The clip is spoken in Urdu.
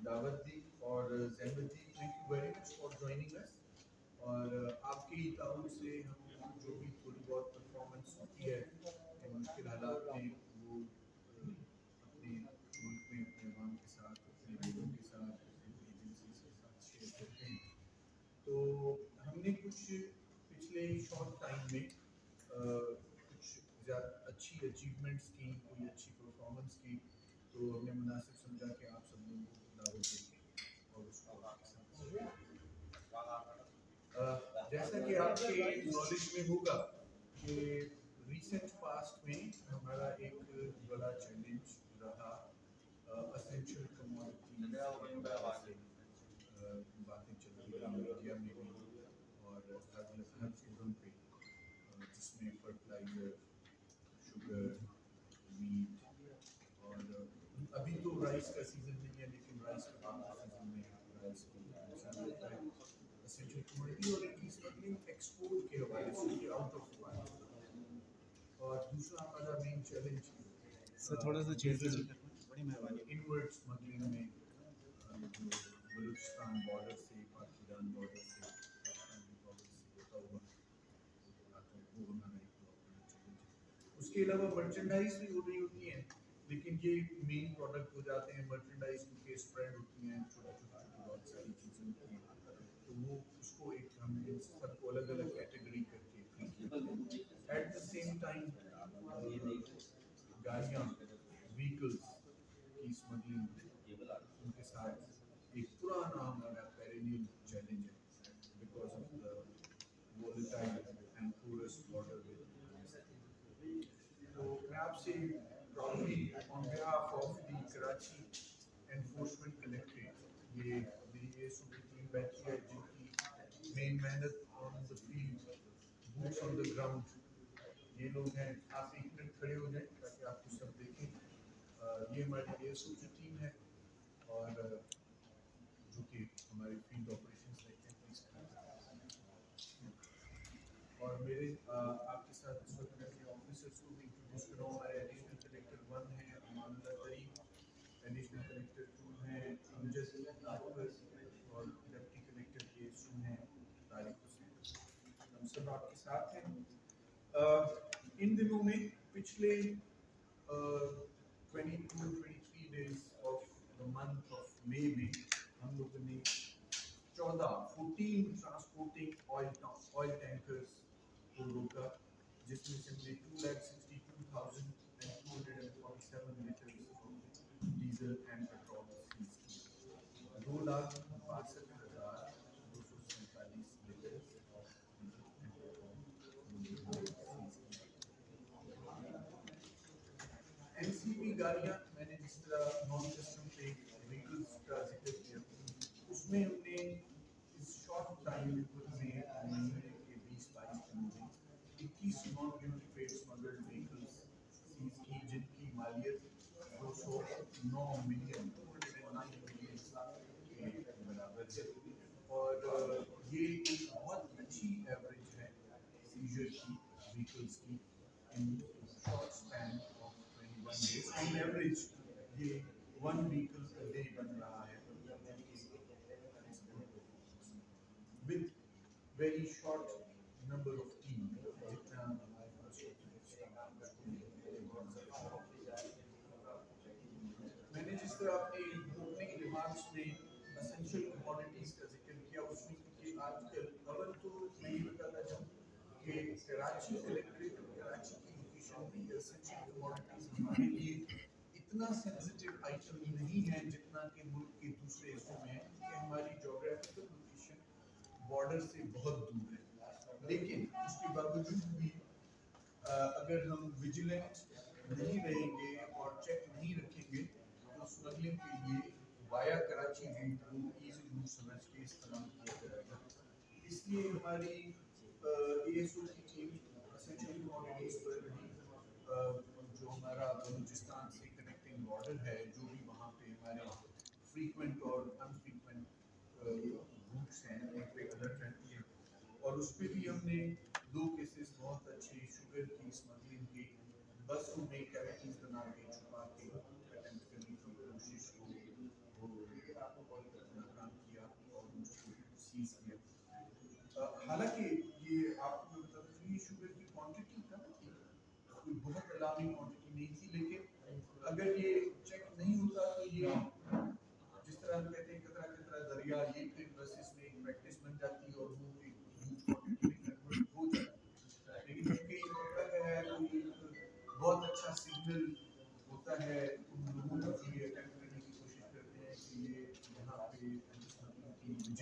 دعوت دی اور زحمت دی. Thank you very much for joining us. اور آپ کی تعاون سے ہم جو بھی تھوڑی بہت پرفارمنس ہوتی ہے ان مشکل حالات میں وہ اپنے ملک میں اپنے عوام کے ساتھ اپنے لوگوں کے ساتھ اپنی ایجنسیز کے ساتھ شیئر کرتے ہیں. تو ہم نے کچھ پچھلے شارٹ ٹائم میں کچھ زیادہ اچھی اچیومنٹس کی, کوئی اچھی پرفارمنس کی, تو ہم نے مناسب سمجھا کہ آپ سب لوگوں کو دعوت دیں گے اور اس کو آپ کے ساتھ. جیسا کہ آپ کے نالج میں ہوگا کہ ریسنٹ پاسٹ میں ہمارا ایک بڑا چیلنج رہا اسینشل کموڈٹی باتیں چل رہی ہیں میڈیا میں بھی اور ہر فورم پہ, جس میں فرٹیلائزر, شوگر, میٹ, اور ابھی تو رائس کا سیزن نہیں ہے لیکن رائس کے بعد سیزن میں رائس کو نقصان ہوتا ہے اسینشل کموڈٹی, اور ان کی اسمگلنگ ایکسپورٹ کے حوالے سے آؤٹ آف پاکستان. اور دوسرا ہمارا مین چیلنج سر تھوڑا سا چیز بڑی مہربانی. انورڈ اسمگلنگ میں جو بلوچستان بارڈر سے, پاکستان بارڈر سے, پاکستان بارڈر سے ہوتا ہوا آتا ہے, وہ ہمارا ایک بہت بڑا چیلنج ہے. اس کے علاوہ مرچنڈائز بھی ہو رہی ہوتی ہیں لیکن یہ مین پروڈکٹ ہو جاتے ہیں مرچنڈائز کیونکہ اسپریڈ ہوتی ہیں چھوٹی چھوٹی بہت ساری چیزیں ہوتی ہیں, تو وہ اس کو ایک ہم سب کو الگ الگ کیٹیگری کر کے ٹریٹ کرتے ہیں. ایٹ دا سیم ٹائم گاڑیاں, وہیکلس کی اسمگلنگ, ان کے ساتھ ایک پرانا ہمارا پیرینیل چیلنج ہے because of the volatile and porous border with Pakistan. تو میں آپ سے proudly on behalf of the Karachi Enforcement Collectorate, یہ میری یہ صوبے ٹیم بیٹھی ہے جن کی مین محنت on the field, boots on the ground, یہ لوگ ہیں. آپ ایک منٹ کھڑے ہو جائیں تاکہ آپ کو سب دیکھیں. یہ ہماری اے ایس او کی ٹیم ہے اور جو کہ ہمارے فیلڈ آپریشنز دیکھتے ہیں پولیس کی. اور میرے آپ کے ساتھ اس وقت میں اپنے آفیسرس کو بھی انٹروڈیوس کروں. ہمارے ایڈیشنل کلیکٹر 1 ہیں امان اللہ ترین, ایڈیشنل کلیکٹر 2 ہیں امجد اکبر, اور ڈپٹی کلیکٹر ASO ہیں طارق حسین. ہم سب آپ کے ساتھ ہیں. ان دنوں میں پچھلے 22-23 days of the month of May میں ہم لوگوں نے 14 ٹرانسپورٹنگ آئل ٹینکرز کو روکا, جس میں سے ہم نے 2,62,247 liters diesel and petrol seize کی. 2,62,247 liters of diesel and petrol seize کی. NCP گاڑیاں, میں نے جس طرح نان کسٹم پلیٹ وہیکلس کا ذکر کیا, اس میں ہم نے اس شارٹ ٹائم میں مہینے کے 20-22 دنوں میں 21 non duty paid smuggled vehicles seize کی, جن کی مالیت 209 ملین کے برابر ہے. اور یہ ایک بہت اچھی ایوریج ہے سیزر کی وہیکلس کی in short span of 21 days. On average, یہ 1 vehicle a day بن رہا ہے with very short number of team. جتنا ہمارے پاس میں نے جس طرح اپنے اوپننگ ریمارکس میں اسینشیل کموڈٹیز کا ذکر کیا, اس میں کہ آج کل اول تو میں یہ بتانا چاہوں کہ کراچی کلیکٹریٹ اور کراچی کی لوکیشن میں اسینشیل کموڈٹیز ہمارے لیے اتنا سینسٹیو آئٹم نہیں ہے جتنا کہ ملک کے دوسرے حصوں میں ہے, کیونکہ ہماری جغرافیکل لوکیشن بارڈر سے بہت دور ہے. لیکن اس کے باوجود بھی اگر ہم ویجیلنٹ نہیں رہیں گے اور چیک نہیں رکھیں گے تو اسمگلنگ کے لیے وایا کراچی روٹ کو ایزی روٹ سمجھ کے استعمال کیا جائے گا. اس لیے ہماری ASO کی ٹیم اسینشیل کموڈٹیز پر رہی, جو ہمارا بلوچستان سے کنیکٹنگ بارڈر ہے, جو بھی وہاں پہ ہمارے فریکوینٹ اور انفریکوینٹ روٹس ہیں ان پہ الرٹ رہتی ہے. اور اس پہ بھی ہم نے 2 کیسز بہت اچھے شوگر کی اسمگلنگ کی, بسوں میں کیوٹیز بنا کے چھپا کے اٹیمپٹ کرنے کی کوشش کو